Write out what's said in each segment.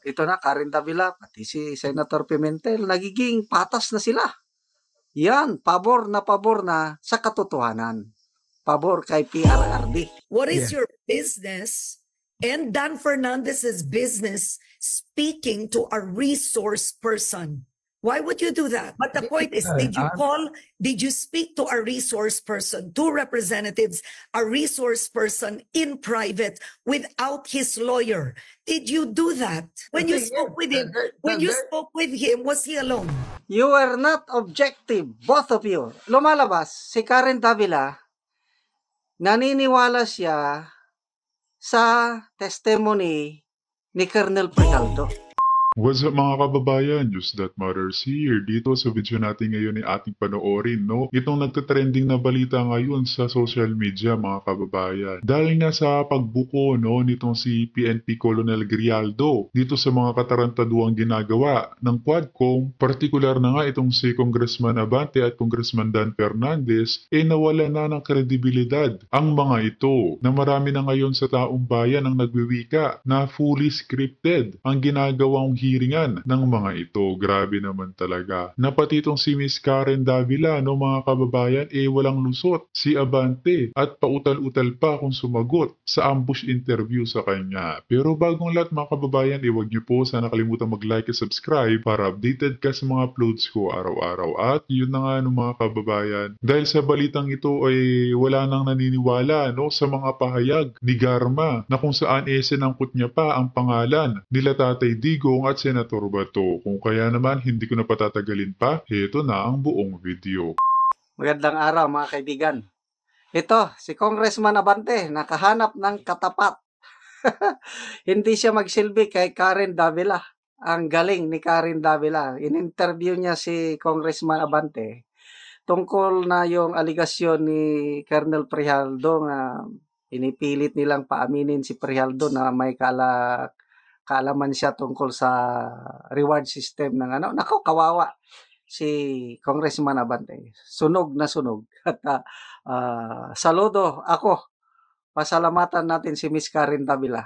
ito na, Karen Davila, pati si Senator Pimentel, nagiging patas na sila. Yan, pabor na sa katotohanan. Pabor kay PRRD. What is your business and Dan Fernandez's business speaking to a resource person? Why would you do that? But the point is, did you speak to a resource person, two representatives, a resource person in private without his lawyer? Did you do that? When you spoke with him, was he alone? You were not objective, both of you. Lumalabas, si Karen Davila, naniniwala siya sa testimony ni Colonel Prijaldo. What's up mga kababayan? Just That Matters here. Dito sa video natin ngayon ay ating panoorin, no? Itong nagtatrending na balita ngayon sa social media, mga kababayan. Dahil nga sa pagbuko, no, nitong si PNP Colonel Grijaldo dito sa mga katarantaduang ginagawa ng Quadcom, partikular na nga itong si Congressman Abante at Congressman Dan Fernandez, nawala na ng kredibilidad ang mga ito na marami na ngayon sa taong bayan ang nagwiwika na fully scripted ang ginagawang hiringan ng mga ito. Grabe naman talaga. Napatitong si Miss Karen Davila, no mga kababayan, walang lusot si Abante at pautal-utal pa kung sumagot sa ambush interview sa kanya. Pero bagong lahat mga kababayan, huwag niyo po sana kalimutan mag-like at subscribe para updated ka sa mga uploads ko araw-araw. At yun na nga no mga kababayan, dahil sa balitang ito ay wala nang naniniwala no sa mga pahayag ni Garma na kung saan sinangkot niya pa ang pangalan nila Tatay Digong at Senator Bato. Kung kaya naman hindi ko na patatagalin pa, heto na ang buong video. Magandang araw mga kaibigan. Ito, si Congressman Abante, nakahanap ng katapat. Hindi siya magsilbi kay Karen Davila. Ang galing ni Karen Davila. In-interview niya si Congressman Abante tungkol na yung aligasyon ni Colonel Prijaldo na inipilit nilang paaminin si Prijaldo na may kaalaman siya tungkol sa reward system ng ano. Nako, kawawa si Congressman Abante. Sunog na sunog. At saludo ako. Pasalamatan natin si Miss Karen Davila.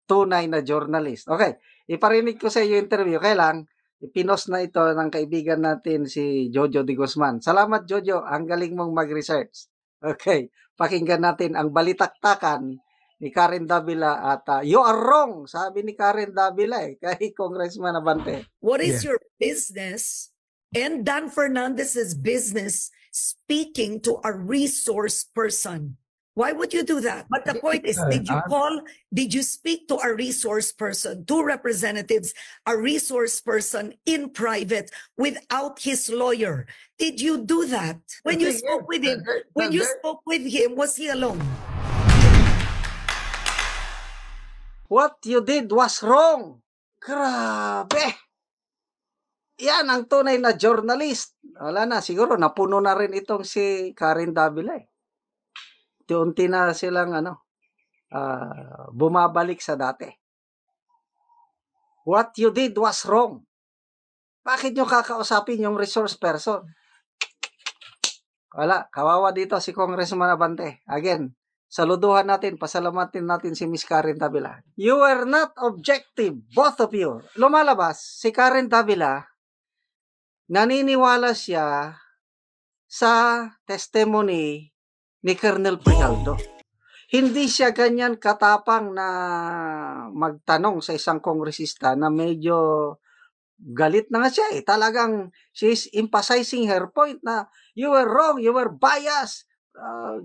Tunay na journalist. Okay, iparinig ko sa iyo interview. Kailang ipinos na ito ng kaibigan natin si Jojo de Guzman. Salamat Jojo, ang galing mong mag-research. Okay, pakinggan natin ang balitaktakan ni Karen Davila at you are wrong, sabi ni Karen Davila kay Congressman Abante. What is your business and Dan Fernandez's business speaking to a resource person? Why would you do that? But the point is, did you speak to a resource person, two representatives, a resource person in private without his lawyer? Did you do that? When you spoke with him, was he alone? What you did was wrong. Grabe. Yan ang tunay na journalist. Wala na, siguro napuno na rin itong si Karen Davila. Unti na silang bumabalik sa dati. What you did was wrong. Bakit nyo kakausapin yung resource person? Wala, kawawa dito si Congressman Abante. Again, saluduhan natin, pasalamatin natin si Miss Karen Davila. You were not objective, both of you. Lumalabas, si Karen Davila, naniniwala siya sa testimony ni Colonel Prijaldo. Hindi siya ganyan katapang na magtanong sa isang kongresista na medyo galit na nga siya. Talagang she's emphasizing her point na you were wrong, you were biased.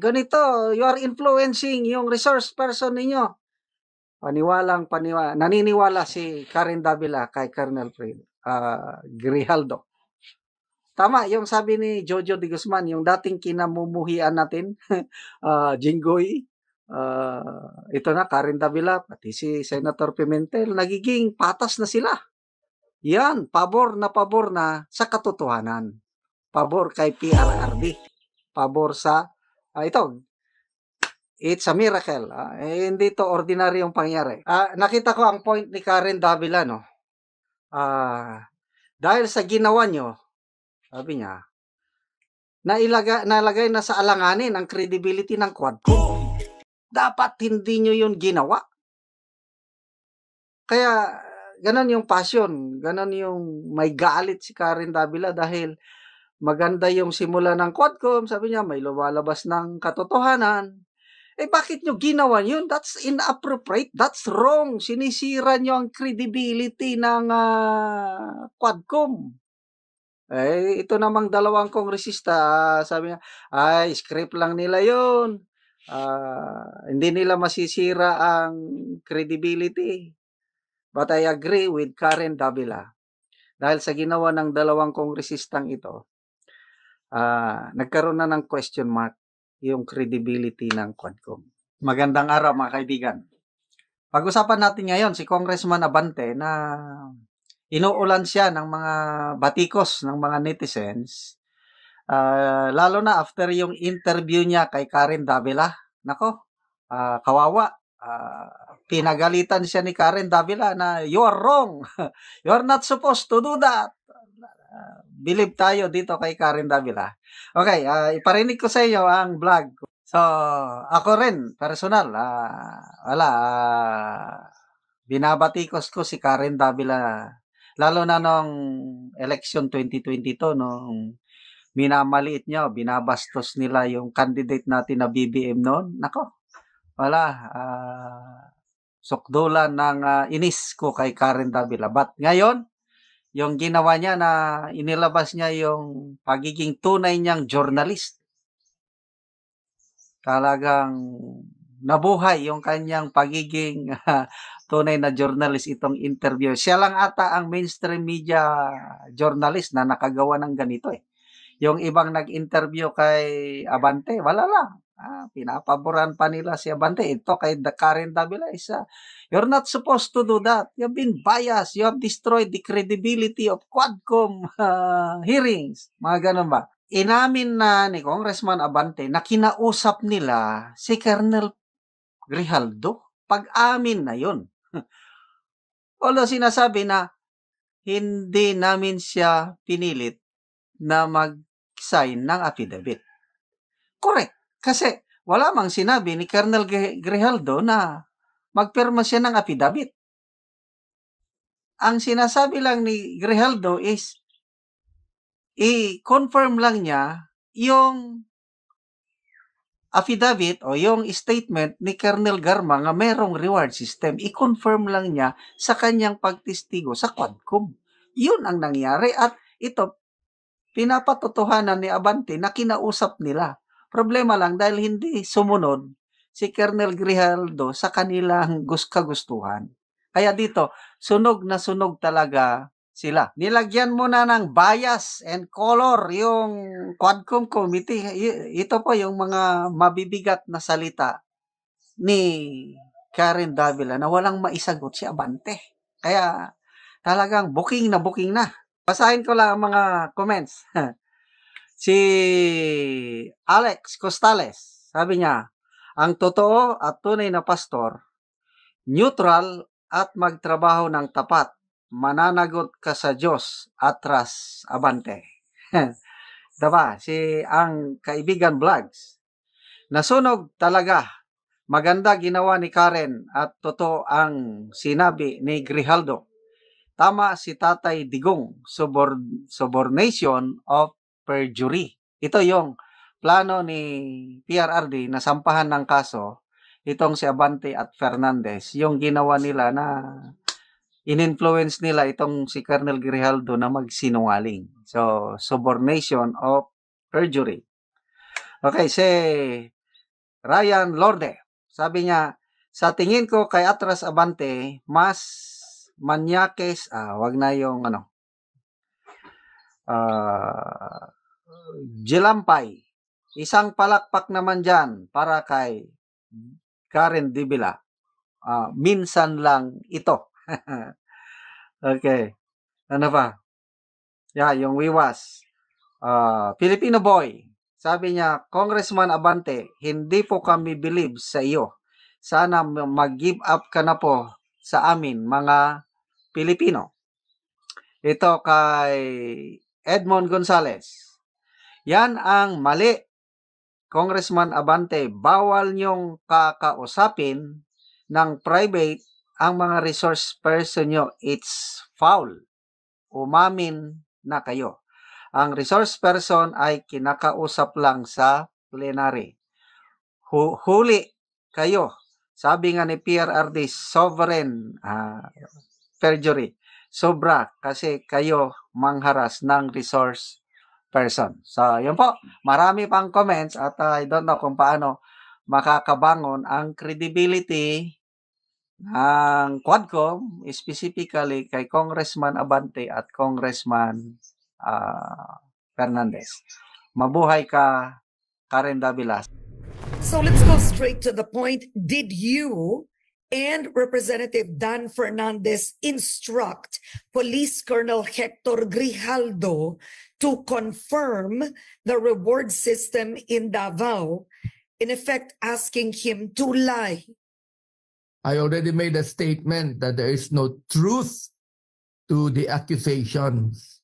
Ganito, you are influencing yung resource person ninyo. Naniniwala si Karen Davila kay Colonel Grijaldo. Tama, yung sabi ni Jojo de Guzman, yung dating kinamumuhian natin, Jinggoy, ito na, Karen Davila, pati si Senator Pimentel, nagiging patas na sila. Yan, pabor na sa katotohanan. Pabor kay PRRD. Pabor sa, it's a miracle. Hindi to ordinaryong pangyari. Nakita ko ang point ni Karen Davila, no? Dahil sa ginawa nyo, sabi niya, nalagay na sa alanganin ang credibility ng Quadcom. Dapat hindi nyo yun ginawa. Kaya ganon yung passion, ganon yung may galit si Karen Davila dahil maganda yung simula ng Quadcom, sabi niya may lumalabas ng katotohanan. Bakit nyo ginawa yun? That's inappropriate. That's wrong. Sinisira nyo ang credibility ng Quadcom. Ito namang dalawang kongresista, sabi niya, script lang nila yun. Hindi nila masisira ang credibility. But I agree with Karen Davila. Dahil sa ginawa ng dalawang kongresistang ito, nagkaroon na ng question mark yung credibility ng Quadcom. Magandang araw mga kaibigan. Pag-usapan natin ngayon si Congressman Abante na inuulan siya ng mga batikos ng mga netizens, lalo na after yung interview niya kay Karen Davila. Nako, kawawa. Pinagalitan siya ni Karen Davila na you are wrong. You are not supposed to do that. Believe tayo dito kay Karen Davila. Okay, iparinig ko sa inyo ang vlog. So, ako rin, personal, binabatikos ko si Karen Davila. Lalo na nung election 2022, nung minamaliit niya, binabastos nila yung candidate natin na BBM noon. Nako, sukdulan ng inis ko kay Karen Davila. But ngayon, yung ginawa niya na inilabas niya yung pagiging tunay niyang journalist. Talagang nabuhay yung kanyang pagiging tunay na journalist itong interview. Siya lang ata ang mainstream media journalist na nakagawa ng ganito eh. Yung ibang nag-interview kay Abante, wala lang. Pinapaboran pa nila si Abante. Ito kay Karen Davila you're not supposed to do that. You've been biased. You have destroyed the credibility of Quadcom hearings. Mga ganun ba? Inamin na ni Congressman Abante na kinausap nila si Colonel Grijaldo. Pag-amin na yun. Although sinasabi na hindi namin siya pinilit na mag-sign ng affidavit. Correct. Kasi wala mang sinabi ni Colonel Grijaldo na magpirma siya ng affidavit. Ang sinasabi lang ni Grijaldo is i-confirm lang niya yung affidavit o yung statement ni Colonel Garma nga merong reward system. I-confirm lang niya sa kanyang pagtestigo sa Quadcom. Yun ang nangyari at ito pinapatotohanan ni Abante na kinausap nila. Problema lang dahil hindi sumunod si Colonel Grijaldo sa kanilang kagustuhan. Kaya dito, sunog na sunog talaga sila. Nilagyan mo na ng bias and color yung Quadcom Committee. Ito po yung mga mabibigat na salita ni Karen Davila na walang maisagot si Abante. Kaya talagang booking na. Basahin ko lang ang mga comments. Si Alex Costales, sabi niya, ang totoo at tunay na pastor, neutral at magtrabaho ng tapat, mananagot ka sa Diyos, atras Abante. Diba? Ang Kaibigan Vlogs, nasunog talaga. Maganda ginawa ni Karen at totoo ang sinabi ni Grijaldo. Tama si Tatay Digong, subornation of perjury. Ito yung plano ni PRRD na sampahan ng kaso itong si Abante at Fernandez. Yung ginawa nila na in-influence nila itong si Colonel Grijaldo na magsinungaling. So, subornation of perjury. Okay, si Ryan Lorde. Sabi niya, sa tingin ko kay Atras Abante, mas manyakes, wag na yung Jilampay. Isang palakpak naman dyan para kay Karen Davila. Minsan lang ito. Okay. Ano pa? Yung wiwas. Filipino boy. Sabi niya, Congressman Abante, hindi po kami believe sa iyo. Sana mag-give up ka na po sa amin, mga Pilipino. Ito kay Edmond Gonzales. Yan ang mali. Congressman Abante, bawal niyong kakausapin ng private ang mga resource person nyo, it's foul. Umamin na kayo. Ang resource person ay kinakausap lang sa plenary. Huli kayo. Sabi nga ni PRRD, sovereign perjury. Sobra kasi kayo mangharas ng resource person. So, yun po. Marami pang comments at I don't know kung paano makakabangon ang credibility ng Quadcom, specifically kay Congressman Abante at Congressman Fernandez. Mabuhay ka, Karen Davila. So let's go straight to the point. Did you and Representative Dan Fernandez instruct Police Colonel Hector Grijaldo to confirm the reward system in Davao, in effect asking him to lie? I already made a statement that there is no truth to the accusations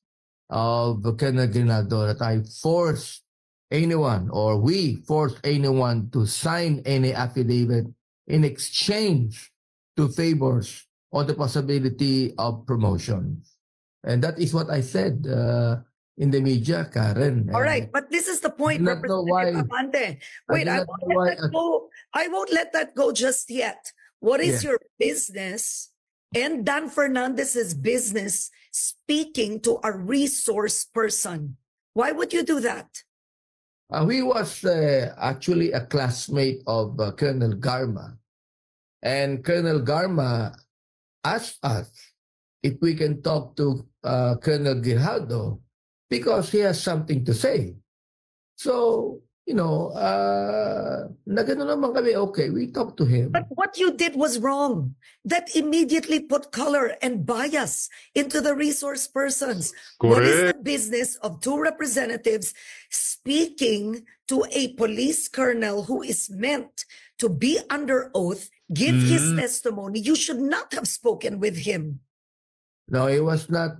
of Colonel Grijaldo, that I forced anyone or we forced anyone to sign any affidavit in exchange to favors or the possibility of promotion. And that is what I said in the media, Karen. All right, but this is the point, I do not know why- Representative Abante. Wait, I I do not won't know let why- that go. I won't let that go just yet. What is Yeah. your business and Dan Fernandez's business speaking to a resource person? Why would you do that? He was actually a classmate of Colonel Garma. And Colonel Garma asked us if we can talk to Colonel Grijaldo because he has something to say. So, nagano naman kami, okay, we talked to him. But what you did was wrong. That immediately put color and bias into the resource persons. What is the Correct. business of two representatives speaking to a police colonel who is meant to be under oath, give his testimony? You should not have spoken with him. No, he was not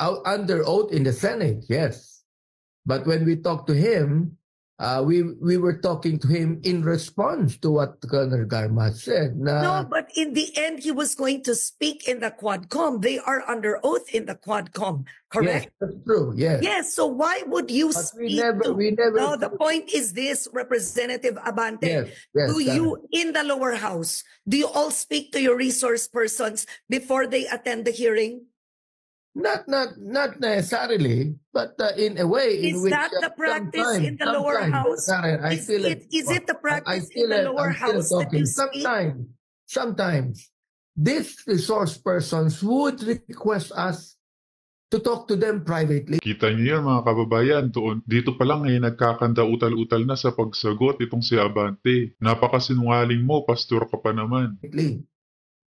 out under oath in the Senate, yes. But when we talked to him, we were talking to him in response to what Colonel Garma said. No, but in the end, he was going to speak in the Quadcom. They are under oath in the Quadcom, Yes, correct? that's true, yes. Yes, so why would you But speak we never. No, the point is this, Representative Abante. Yes, yes. Do you, in the lower house, do you all speak to your resource persons before they attend the hearing? Not necessarily, but in a way in Is which that the practice in the lower house? Karen, Is it the practice in the lower I'm still house that you talking. speak? Sometimes these resource persons would request us to talk to them privately. Kita niyo yan mga kababayan, dito pa lang nagkakanda utal-utal na sa pagsagot itong si Abante. Napakasinungaling mo, pastor ka pa naman.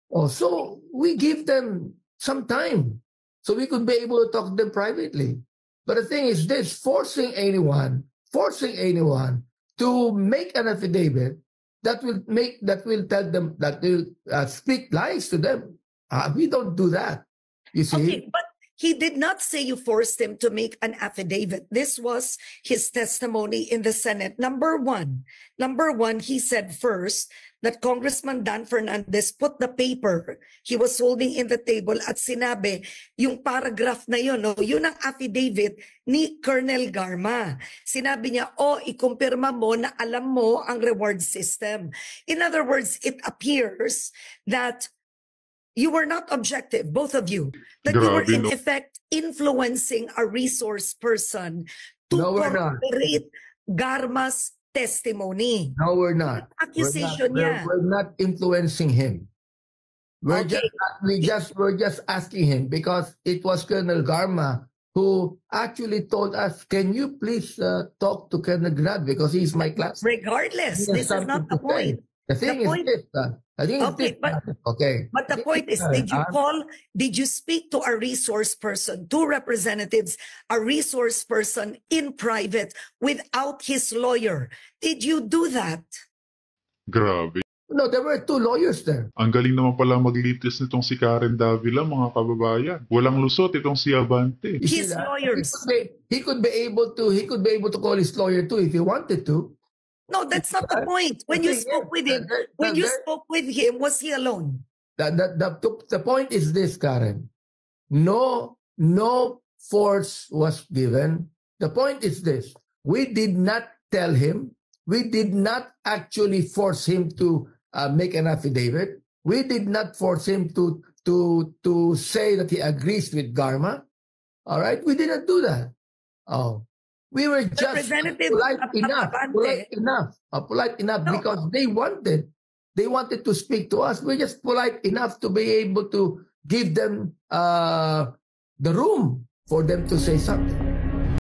Oh, so we give them some time so we could be able to talk to them privately. But the thing is this, forcing anyone to make an affidavit that will tell them, that will speak lies to them. We don't do that. You see? Okay, but he did not say you forced him to make an affidavit. This was his testimony in the Senate. Number one, he said first that Congressman Dan Fernandez put the paper he was holding in the table at sinabi, yung paragraph na yun, no, yun ang affidavit ni Colonel Garma. Sinabi niya, ikumpirma mo na alam mo ang reward system. In other words, it appears that you were not objective, both of you, that you were in effect influencing a resource person to No, we're not. corroborate Garma's testimony. No, we're not. Accusation niya. We're not influencing him. We're Okay. just asking him because it was Colonel Garma who actually told us, can you please talk to Colonel Grad because he's my class. Regardless, He has this is not something the to say. point. The thing The point- is this. I think it's Okay, this. Okay. But the point is, did you speak to a resource person, two representatives, a resource person in private without his lawyer? Did you do that? Grabe. No, there were two lawyers there. Ang galing naman pala maglitis nitong si Karen Davila, mga kababayan. Walang lusot itong si Abante. You see His that? lawyers. He could be able to call his lawyer too if he wanted to. No, that's not the point. When you Okay, spoke yes, with him, there- was he alone? The point is this, Karen. No force was given. The point is this. We did not tell him. We did not actually force him to make an affidavit. We did not force him to say that he agrees with Garma. All right? We didn't do that. Oh. We were just Representative polite enough No. because they wanted to speak to us. We're just polite enough to be able to give them the room for them to say something.